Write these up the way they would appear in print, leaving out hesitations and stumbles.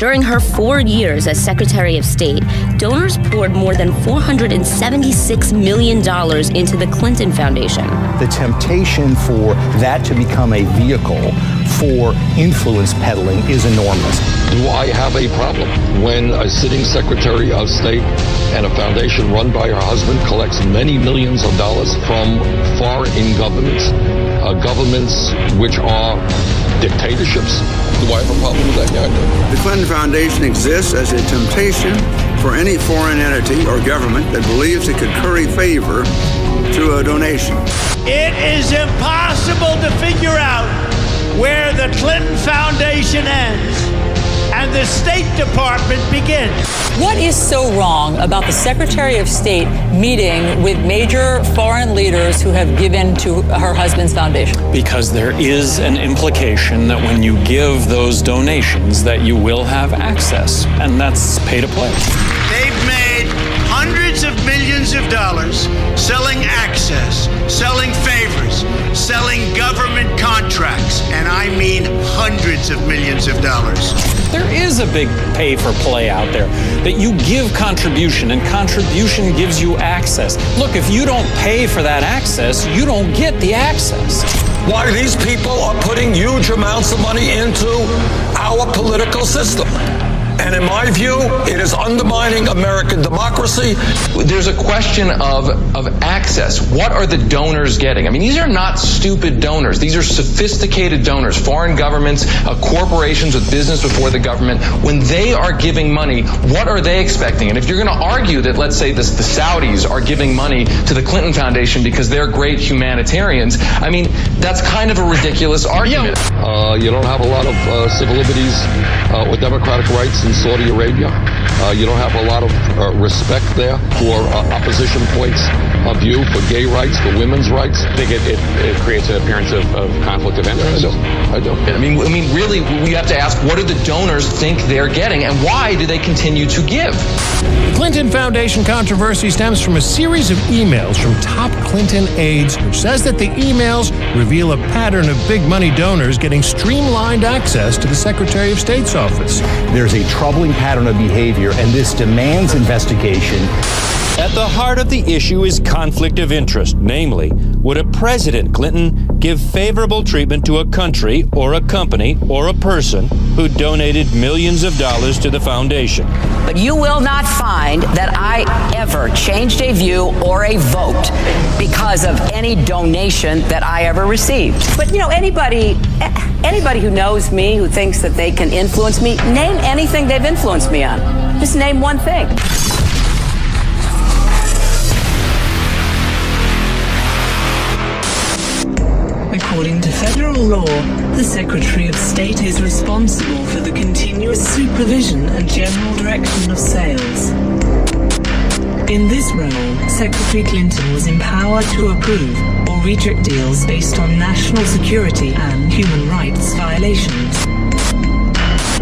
During her 4 years as Secretary of State, donors poured more than $476 million into the Clinton Foundation. The temptation for that to become a vehicle for influence peddling is enormous. Do I have a problem when a sitting Secretary of State and a foundation run by her husband collects many millions of dollars from foreign governments, governments which are dictatorships? Do I have a problem with that? Yeah, I do. The Clinton Foundation exists as a temptation for any foreign entity or government that believes it could curry favor through a donation. It is impossible to figure out where the Clinton Foundation ends and the State Department begins. What is so wrong about the Secretary of State meeting with major foreign leaders who have given to her husband's foundation? Because there is an implication that when you give those donations that you will have access, and that's pay to play. They've made hundreds of millions of dollars selling access, selling favors, selling government contracts, and I mean hundreds of millions of dollars. There is a big pay for play out there, that you give contribution, and contribution gives you access. Look, if you don't pay for that access, you don't get the access. Why these people are putting huge amounts of money into our political system. And in my view, it is undermining American democracy. There's a question of access. What are the donors getting? I mean, these are not stupid donors. These are sophisticated donors, foreign governments, corporations with business before the government. When they are giving money, what are they expecting? And if you're going to argue that, let's say, the Saudis are giving money to the Clinton Foundation because they're great humanitarians, I mean, that's kind of a ridiculous argument. You don't have a lot of civil liberties or democratic rights in Saudi Arabia. You don't have a lot of respect there for opposition points of view, for gay rights, for women's rights. I think it creates an appearance of conflict of interest. I do. I mean, really, we have to ask, what do the donors think they're getting, and why do they continue to give? The Clinton Foundation controversy stems from a series of emails from top Clinton aides, which says that the emails reveal a pattern of big money donors getting streamlined access to the Secretary of State's office. There's a troubling pattern of behavior, and this demands investigation. At the heart of the issue is conflict of interest. Namely, would a President Clinton give favorable treatment to a country or a company or a person who donated millions of dollars to the foundation? But you will not find that I ever changed a view or a vote because of any donation that I ever received. But, you know, anybody who knows me, who thinks that they can influence me, name anything they've influenced me on. Just name one thing. According to federal law, the Secretary of State is responsible for the continuous supervision and general direction of sales. In this role, Secretary Clinton was empowered to approve or reject deals based on national security and human rights violations.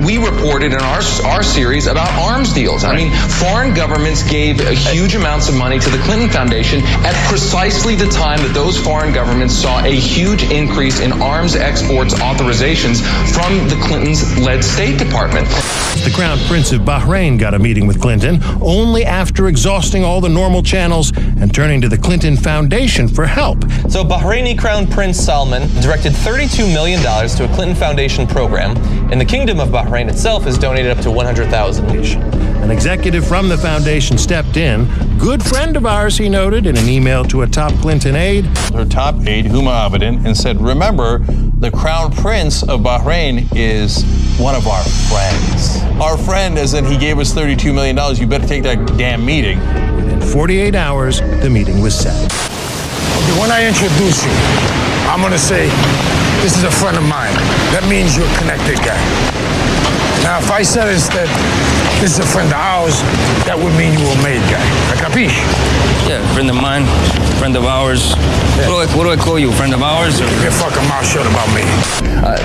We reported in our series about arms deals. I mean, foreign governments gave huge amounts of money to the Clinton Foundation at precisely the time that those foreign governments saw a huge increase in arms exports authorizations from the Clintons-led State Department. The Crown Prince of Bahrain got a meeting with Clinton only after exhausting all the normal channels and turning to the Clinton Foundation for help. So Bahraini Crown Prince Salman directed $32 million to a Clinton Foundation program, and the Kingdom of Bahrain itself has donated up to $100,000 each. An executive from the foundation stepped in. Good friend of ours, he noted in an email to a top Clinton aide. Her top aide, Huma Abedin, and said, remember, the Crown Prince of Bahrain is one of our friends. Our friend, as in he gave us $32 million. You better take that damn meeting. Within 48 hours, the meeting was set. Okay, when I introduce you, I'm going to say, this is a friend of mine. That means you're a connected guy. Now, if I said instead, This is a friend of ours. That would mean you were a made guy. Capiche? Yeah, friend of mine, friend of ours. What do I call you, friend of ours? Keep your fucking mouth shut about me.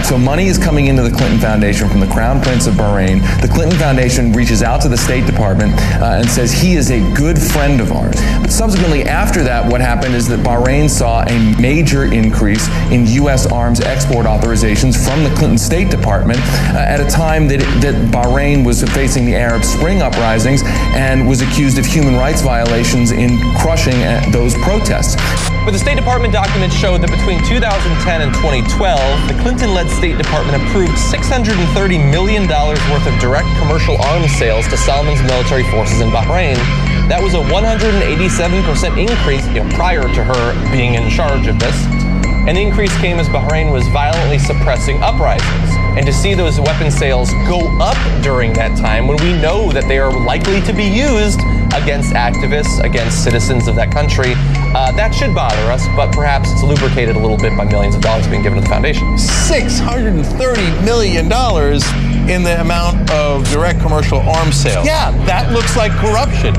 So money is coming into the Clinton Foundation from the Crown Prince of Bahrain. The Clinton Foundation reaches out to the State Department and says he is a good friend of ours. But subsequently after that, what happened is that Bahrain saw a major increase in U.S. arms export authorizations from the Clinton State Department at a time that Bahrain was facing the Arab Spring uprisings and was accused of human rights violations in crushing those protests. But the State Department documents show that between 2010 and 2012, the Clinton-led State Department approved $630 million worth of direct commercial arms sales to Salman's military forces in Bahrain. That was a 187% increase prior to her being in charge of this. And the increase came as Bahrain was violently suppressing uprisings. And to see those weapon sales go up during that time, when we know that they are likely to be used against activists, against citizens of that country, that should bother us, but perhaps it's lubricated a little bit by millions of dollars being given to the foundation. $630 million in the amount of direct commercial arms sales. Yeah, that looks like corruption.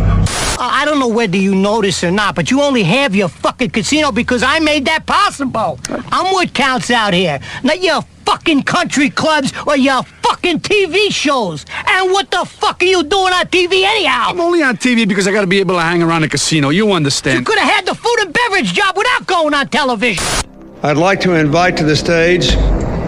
I don't know whether you know this or not, but you only have your fucking casino because I made that possible. I'm what counts out here, not your fucking country clubs or your fucking TV shows. And what the fuck are you doing on TV anyhow? I'm only on TV because I gotta be able to hang around a casino. You understand? You could have had the food and beverage job without going on television. I'd like to invite to the stage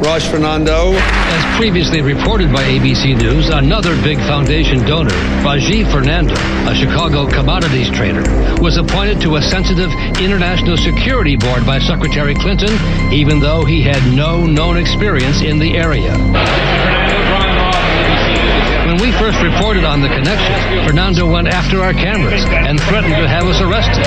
Raj Fernando. As previously reported by ABC News, another big foundation donor, Rajiv Fernando, a Chicago commodities trader, was appointed to a sensitive international security board by Secretary Clinton, even though he had no known experience in the area. When we first reported on the connection, Fernando went after our cameras and threatened to have us arrested.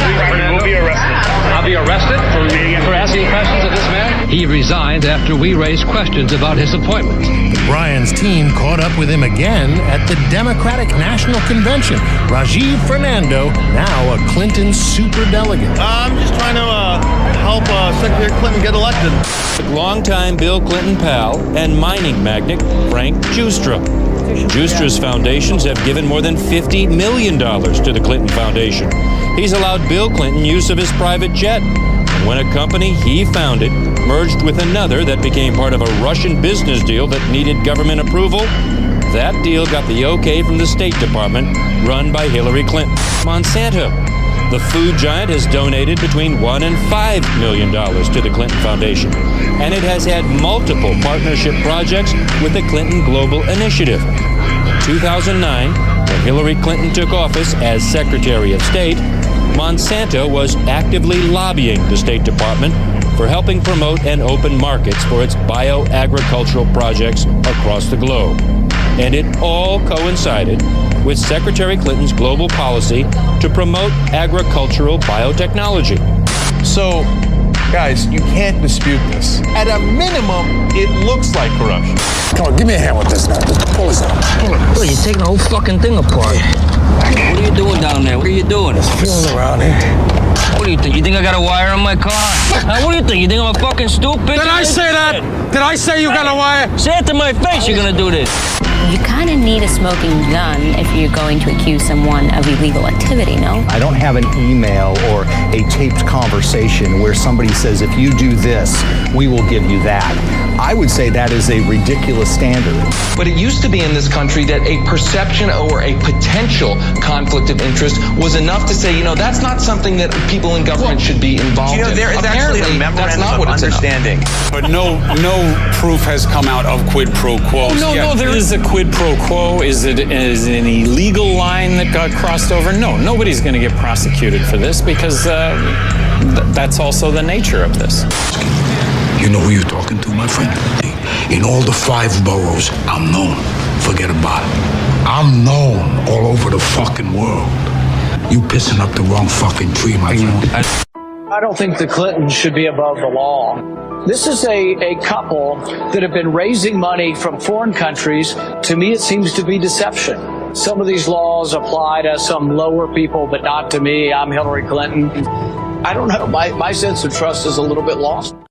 We'll be arrested. I'll be arrested for asking questions of this man? He resigned after we raised questions about his appointment. Bryan's team caught up with him again at the Democratic National Convention. Rajiv Fernando, now a Clinton superdelegate. I'm just trying to help Secretary Clinton get elected. Longtime Bill Clinton pal and mining magnate Frank Giustra. Giustra's foundations have given more than $50 million to the Clinton Foundation. He's allowed Bill Clinton use of his private jet. And when a company he founded merged with another that became part of a Russian business deal that needed government approval, that deal got the okay from the State Department, run by Hillary Clinton. Monsanto, the food giant, has donated between $1 and $5 million to the Clinton Foundation, and it has had multiple partnership projects with the Clinton Global Initiative. In 2009, when Hillary Clinton took office as Secretary of State, Monsanto was actively lobbying the State Department for helping promote and open markets for its bioagricultural projects across the globe. And it all coincided with Secretary Clinton's global policy to promote agricultural biotechnology. So, guys, you can't dispute this. At a minimum, it looks like corruption. Come on, give me a hand with this now. Pull this out. Pull it. Bro, you're taking the whole fucking thing apart. What are you doing down there? What are you doing? Just feeling around here. What do you think? You think I got a wire on my car? What do you think? You think I'm a fucking stupid? Did I say that? Did I say you got a wire? Say it to my face, you're gonna do this. You kind of need a smoking gun if you're going to accuse someone of illegal activity, no? I don't have an email or a taped conversation where somebody says, if you do this, we will give you that. I would say that is a ridiculous standard. But it used to be in this country that a perception or a potential conflict of interest was enough to say, that's not something that people in government should be involved in. There is actually a memorandum of understanding. But no proof has come out of quid pro quo. No, there is a quid pro quo. Is it an illegal line that got crossed over? No, nobody's going to get prosecuted for this because that's also the nature of this. You know who you're talking to, my friend? In all the 5 boroughs, I'm known. Forget about it. I'm known all over the fucking world. You pissing up the wrong fucking tree, my friend. I don't think the Clintons should be above the law. This is a couple that have been raising money from foreign countries. To me, it seems to be deception. Some of these laws apply to some lower people, but not to me. I'm Hillary Clinton. I don't know. My sense of trust is a little bit lost.